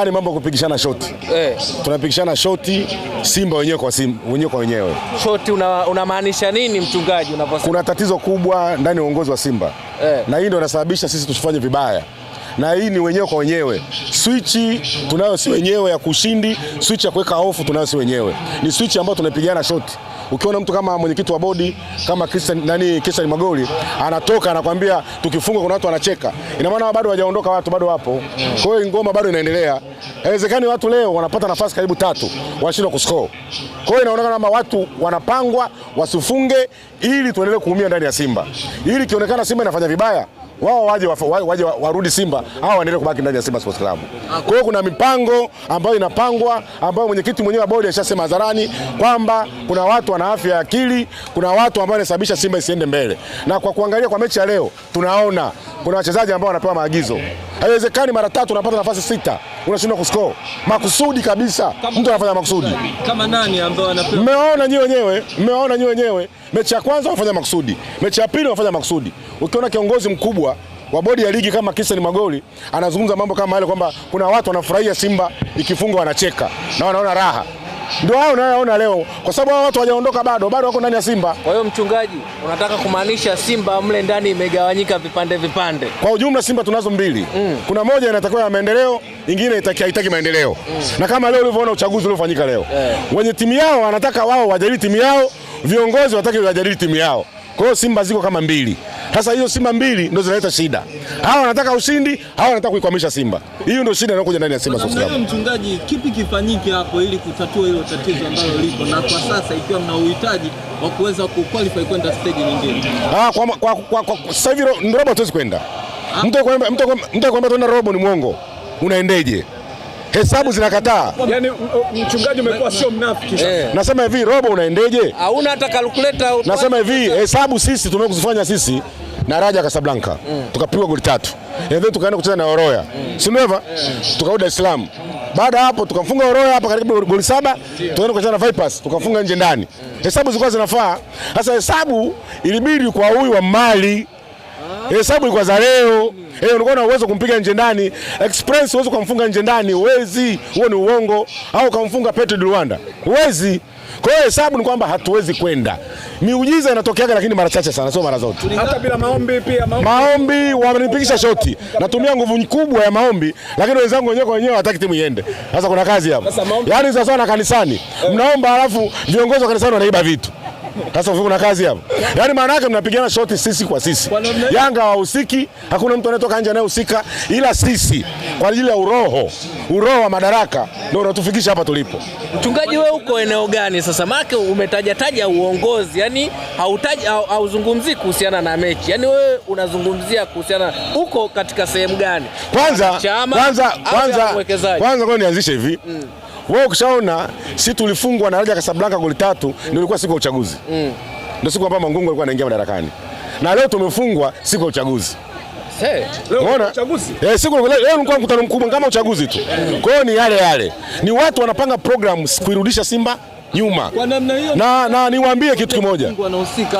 Ni mambo kupigishana shoti. Tunapigishana shoti Simba wenyewe kwa wenyewe. Shoti unamaanisha nini mchungaji unaposema? Kuna tatizo kubwa ndani ya uongozi wa Simba. Na hii ndio inasababisha sisi tusifanye vibaya. Na hii ni wenyewe kwa wenyewe. Switch tunayo si wenyewe ya kushindi, switch ya kuweka hofu tunayo si wenyewe. Ni switch ambayo tunapigana shoti. Ukiona mtu kama mwenyekiti wa bodi kama Christian Magoli anatoka anakuambia tukifunga kuna watu wanacheka. Ina maana bado hawajaondoka, watu bado wapo. Kwa hiyo ngoma bado inaendelea. Haiwezekani watu leo wanapata nafasi karibu 3 washindwa kuscore. Kwa hiyo inaonekana kama watu wanapangwa wasifunge ili tuendelee kuumia ndani ya Simba. Ili kionekana Simba inafanya vibaya, wao waje warudi Simba au waendelee kubaki ndani ya Simba Sports Club. Kwa hiyo kuna mipango ambayo inapangwa, ambayo mwenyekiti mwenyewe wa bodi alishasema hadharani kwamba kuna watu wana afya ya akili, kuna watu ambao wanasababisha Simba isiende mbele. Na kwa kuangalia kwa mechi ya leo tunaona kuna wachezaji ambao wanapewa maagizo. Haiwezekani mara 3 unapata nafasi 6 unashindwa kuscore. Makusudi kabisa. Mtu anafanya makusudi. Kama nani ambao anapewa? Mmeona nyinyi wenyewe. Mechi ya kwanza wanafanya makusudi. Mechi ya pili wanafanya makusudi. Ukiona kiongozi mkubwa wa bodi ya ligi kama Christian Magoli anazungumza mambo kama yale kwamba kuna watu wanafurahia Simba ikifungwa wanacheka na wanaona raha. Ndio hao unayoona leo kwa sababu hao watu hawajaondoka bado wako ndani ya Simba. Kwa hiyo mchungaji, unataka kumaanisha Simba mle ndani imegawanyika vipande. Kwa ujumla Simba tunazo mbili. Kuna moja inatakiwa ya maendeleo, nyingine haitaki maendeleo. Na kama leo ulivyoona uchaguzi uliofanyika leo. Wenye timu yao wanataka wao wajadili timu yao, viongozi wataki wajadili timu yao. Kwa hiyo Simba ziko kama mbili. Sasa hiyo Simba mbili ndio zinaleta shida. Hawa wanataka ushindi, hawa wanataka kuikwamisha Simba. Hiyo ndio shida inayokuja ndani ya Simba Sports Club. Mchungaji, kipi kifanyike hapo ili kutatua hilo tatizo ambalo liko na kwa sasa ikiwa mna uhitaji wa kuweza kuqualify kwenda stage nyingine? Sasa hivi ndio robo hatuwezi kwenda. Mtu akwambia tuenda robo ni mwongo. Unaendeje? Hesabu zinakataa. Yaani mchungaji umekuwa sio mnafiki sasa. Nasema hivi, robo unaendeje? Hauna hata calculator. Nasema hivi, hesabu sisi tumekuzifanya sisi na Raja Casablanca. Tukapigwa goli 3. And then tukaenda kucheza na Oroya. Sinova? Tukarudi Dar es Salaam. Baada hapo tukamfunga Oroya hapa karibu goli 7, tukaenda kucheza na Vipers, tukafunga nje ndani. Hesabu zilikuwa zinafaa. Sasa hesabu ilibidi kwa huyu wa Mali. Hesabu ilikuwa za leo. Unakuwa na uwezo kumpiga nje ndani. Express uwezo kumfunga nje ndani, uwezi. Huo ni uongo. Au kumfunga Petro de Luanda. Uwezi. Kwa hiyo hesabu ni kwamba hatuwezi kwenda. Miujiza inatokea lakini mara chache sana, sio mara zote. Hata bila maombi pia maombi wamenipigisha shoti. Natumia nguvu kubwa ya maombi, lakini wenzangu wenyewe kwa wenyewe hawataki timu iende. Sasa kuna kazi hapo. Yaani sasa na kanisani. Mnaomba alafu viongozi wa kanisani wanaiba vitu. Sasa kuna kazi hapo. Yaani maana yake mnapigana shoti sisi kwa sisi. Yanga hawahusiki, hakuna mtu anayetoka nje anayehusika, ila sisi kwa ajili ya uroho wa madaraka ndio unatufikisha hapa tulipo. Mchungaji, wewe uko eneo gani sasa? Maana umetaja uongozi, yani hauzungumzii kuhusiana na mechi. Yani wewe unazungumzia kuhusiana uko katika sehemu gani? Kwanza kwa nianzishe hivi. Wewe ukishaona si tulifungwa na Raja Casablanca goli 3 ndio ilikuwa siku ya uchaguzi. Ndio siku ambayo Mangungu alikuwa anaingia madarakani. Na leo tumefungwa siku ya uchaguzi. Leo uchaguzi? Siku leo ni mkutano mkubwa kama uchaguzi tu. Kwa hiyo ni yale. Ni watu wanapanga programs kuirudisha Simba nyuma. Kwa namna hiyo na niwaambie kitu kimoja.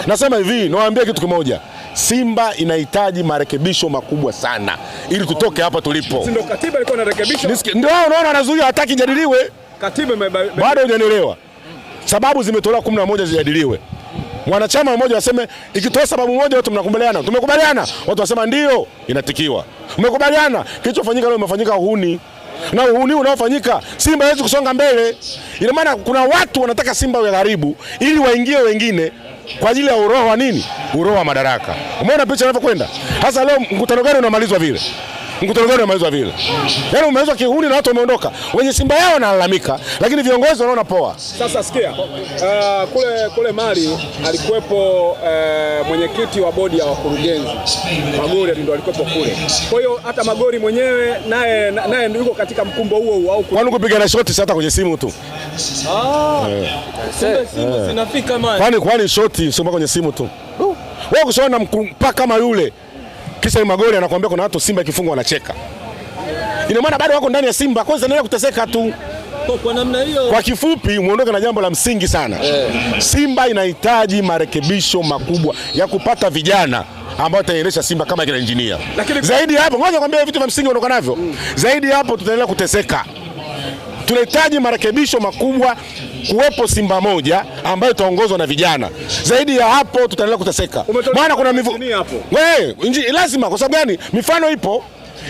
Nasema hivi, niwaambie kitu kimoja. Simba inahitaji marekebisho makubwa sana ili tutoke hapa tulipo. Ndio katiba ilikuwa inarekebishwa. Ndio unaona anazuia hataki jadiliwe. Katiba bado hujanielewa. Sababu zimetolewa 11 zijadiliwe. Mwanachama mmoja aseme ikitoa sababu moja wote mnakubaliana. Tumekubaliana. Watu wasema ndio inatikiwa. Umekubaliana. Kilichofanyika leo imefanyika uhuni. Na uhuni unaofanyika Simba haiwezi kusonga mbele. Ina maana kuna watu wanataka Simba iwe karibu ili waingie wengine kwa ajili ya uroho wa nini? Uroho wa madaraka. Umeona picha inavyokwenda? Sasa leo mkutano gani unamalizwa vile? Yaani umemalizwa kihuni na watu wameondoka. Wenye Simba yao wanalalamika, lakini viongozi wanaona poa. Sasa sikia. Kule Mali alikuwepo mwenyekiti wa bodi ya wakurugenzi. Magori ndio alikuwepo kule. Kwa hiyo hata Magori mwenyewe naye ndio yuko katika mkumbo huo au kwani kupigana shoti hata kwenye simu tu. Simu zinafika Mali. Kwani shoti sio kwenye simu tu. Wewe kushaona mpaka kama yule kisha Magoli anakuambia kuna watu Simba ikifungwa wanacheka. Ina maana bado wako ndani ya Simba, kwanza endelea kuteseka tu. Kwa namna hiyo, kwa kifupi muondoke na jambo la msingi sana. Simba inahitaji marekebisho makubwa ya kupata vijana ambao tutaendesha Simba kama kina Engineer. Zaidi hapo, ngoja nikwambie vitu vya msingi ondoka navyo. Zaidi hapo tutaendelea kuteseka. Tunahitaji marekebisho makubwa, kuwepo Simba moja ambayo itaongozwa na vijana. Zaidi ya hapo tutaendelea kuteseka. Maana kuna lazima, kwa sababu gani? Mifano ipo.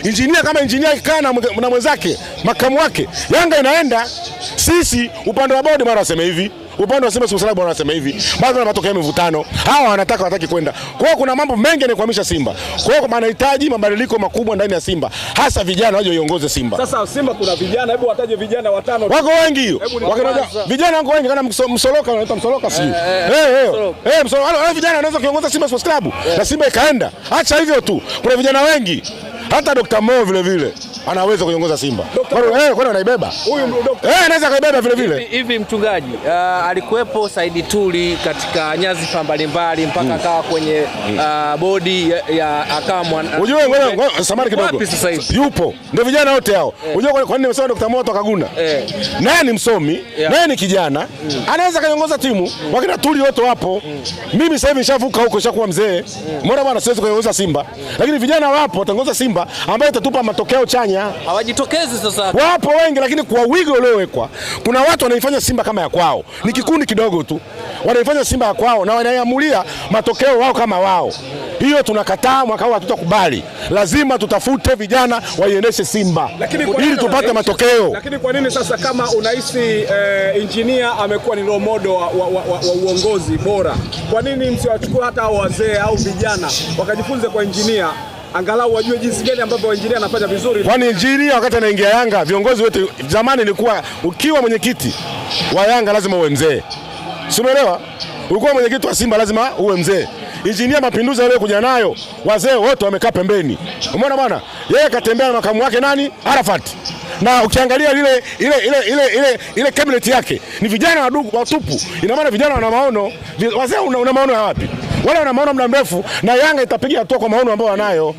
Engineer kama Engineer ikaa na mwenzake makamu wake, Yanga inaenda. Sisi upande wa bodi mara waseme hivi, upande wa Simba Sports Club wanasema hivi, baadhi ya matokeo ya mivutano, hawa wataki kwenda. Kwa hiyo kuna mambo mengi yanayokwamisha Simba. Kwa hiyo wanahitaji mabadiliko makubwa ndani ya Simba, hasa vijana waje waiongoze Simba. Sasa Simba kuna vijana, hebu wataje vijana watano. Wako wengi hiyo. Vijana wako wengi, kana Msoloka anaitwa Msoloka sio. Msoloka. Wale vijana wanaweza kuiongoza Simba Sports Club na Simba ikaenda. Acha hivyo tu. Kuna vijana wengi. Hata Dr. Mo vile anaweza kuiongoza Simba. Kwani anaibeba? Huyu Dr. anaweza kaibeba vile. Hivi mchungaji, alikuwepo Saidi Tuli katika nyadhifa mbalimbali mpaka akawa kwenye bodi ya akawa unajua samani kidogo. Yupo. Ndio vijana wote hao. Unajua kwa nini nimesema Dr. Mo akaguna? Naye ni msomi, naye ni kijana, anaweza kaiongoza timu. Wakina Tuli wote wapo. Mimi sasa hivi nishavuka huko, nishakuwa mzee. Mbona bwana siwezi kuiongoza Simba? Lakini vijana wapo wataongoza Simba ambayo itatupa matokeo chanya. Hawajitokezi sasa. Wapo wengi, lakini kwa wigo uliowekwa kuna watu wanaifanya Simba kama ya kwao. Ni kikundi kidogo tu wanaifanya Simba ya kwao na wanaiamulia matokeo wao kama wao. Hiyo tunakataa, mwaka huu hatutakubali. Lazima tutafute vijana waiendeshe Simba ili tupate matokeo. Lakini kwa nini sasa, kama unahisi Engineer amekuwa ni role model wa uongozi bora, kwa nini msiwachukue hata wazee au vijana wakajifunze kwa Engineer, angalau wajue jinsi gani ambavyo Engineer anafanya vizuri? Kwani Engineer wakati anaingia Yanga, viongozi wote zamani ilikuwa ukiwa mwenyekiti wa Yanga lazima uwe mzee. Si umeelewa? Ulikuwa mwenyekiti wa Simba lazima uwe mzee. Engineer mapinduzi aliyokuja nayo, wazee wote wamekaa pembeni. Umeona bwana? Yeye katembea na makamu wake nani? Arafat. Na ukiangalia ile cabinet yake ni vijana watupu. Ina maana vijana wana maono. Wazee una maono ya wapi? Wale wana maono muda mrefu, na Yanga itapiga hatua kwa maono ambayo wanayo.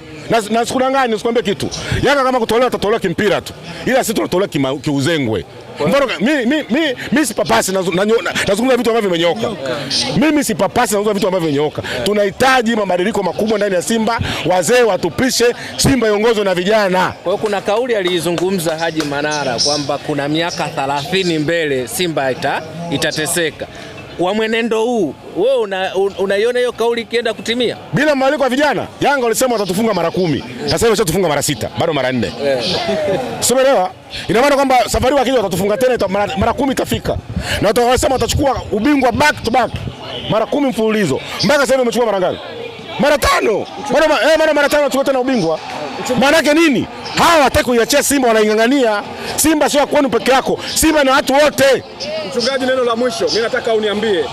Na sikudanganya, nisikwambie kitu. Yanga kama kutolewa tutatolewa kimpira tu. Ila sisi tunatolewa kiuzengwe. Mfano mimi sipapasi nazungumza vitu ambavyo vimenyoka. Mimi sipapasi nazungumza vitu ambavyo vimenyoka. Tunahitaji mabadiliko makubwa ndani ya Simba, wazee watupishe, Simba iongozwe na vijana. Kwa hiyo kuna kauli alizungumza Haji Manara kwamba kuna miaka 30 mbele Simba itateseka. Kwa mwenendo huu, wewe unaiona hiyo kauli ikienda kutimia? Bila mabadiliko ya vijana, Yanga walisema watatufunga mara 10. Sasa hivi washatufunga mara 6, bado mara 4. Umeelewa? Ina maana kwamba safari wakija watatufunga tena mara 10 itafika. Na watasema watachukua ubingwa back to back mara 10 mfululizo. Mpaka sasa hivi wamechukua mara ngapi? Mara 5. Mara 5 wachukua tena ubingwa. Maana yake nini? Hawa hawataki kuiachia Simba, wanaingangania. Simba sio kwenu peke yako. Simba na watu wote. Mchungaji, neno la mwisho, mimi nataka uniambie,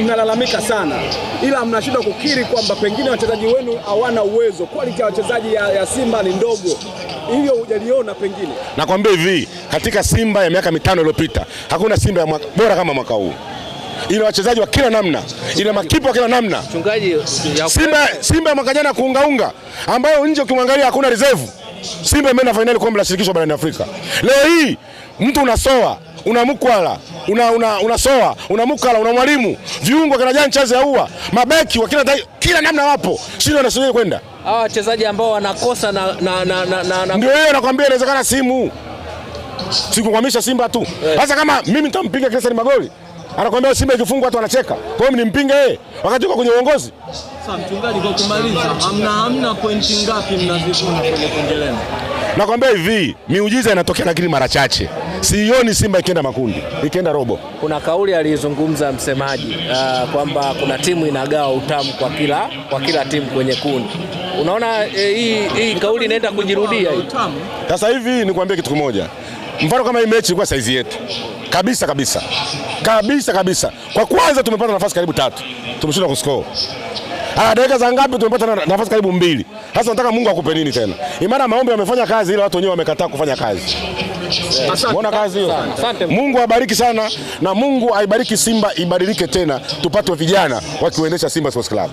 mnalalamika sana ila mnashindwa kukiri kwamba pengine wachezaji wenu hawana uwezo. Quality ya wachezaji ya Simba ni ndogo. Hiyo hujaliona pengine? Nakwambia hivi, katika Simba ya miaka 5 iliyopita, hakuna Simba ya bora kama mwaka huu. Ina wachezaji wa kila namna, ina makipa wa kila namna. Mchungaji, Simba ya mwaka jana kuungaunga, ambayo nje ukimwangalia hakuna reserve. Simba imeenda finali kombe la shirikisho barani Afrika. Leo hii mtu unasoa, unamukwala, unasoa, unamukala, una mwalimu, viungo kana jana chaze yaua, mabeki wa kila namna wapo. Shida wanasubiri kwenda. Hawa wachezaji ambao wanakosa na ndio yeye anakuambia inawezekana simu. Sikukwamisha Simba tu. Sasa kama mimi nitampiga Christian magoli, anakuambia Simba ikifungwa watu wanacheka. Kwa hiyo mimi nimpinge yeye wakati uko kwenye uongozi. Sasa mchungaji, kwa kumaliza, hamna pointi ngapi mnazivuna kwenye kundi lenu? Nakwambia hivi, miujiza inatokea lakini mara chache. Sioni Simba ikienda makundi, ikienda robo. Kuna kauli alizungumza msemaji kwamba kuna timu inagawa utamu kwa kila timu kwenye kundi. Unaona hii kauli inaenda kujirudia hii. Sasa hivi nikwambie kitu kimoja. Mfano kama hii mechi ilikuwa saizi yetu. Kabisa. Kwa kwanza tumepata nafasi karibu 3. Tumeshinda kuscore. Dakika za ngapi tumepata nafasi karibu 2. Sasa nataka Mungu akupe nini tena? Imani maombi yamefanya kazi, ila watu wenyewe wamekataa kufanya kazi. Unaona kazi hiyo? Mungu awabariki sana, na Mungu aibariki Simba ibadilike tena, tupate vijana wakiendesha Simba Sports Club.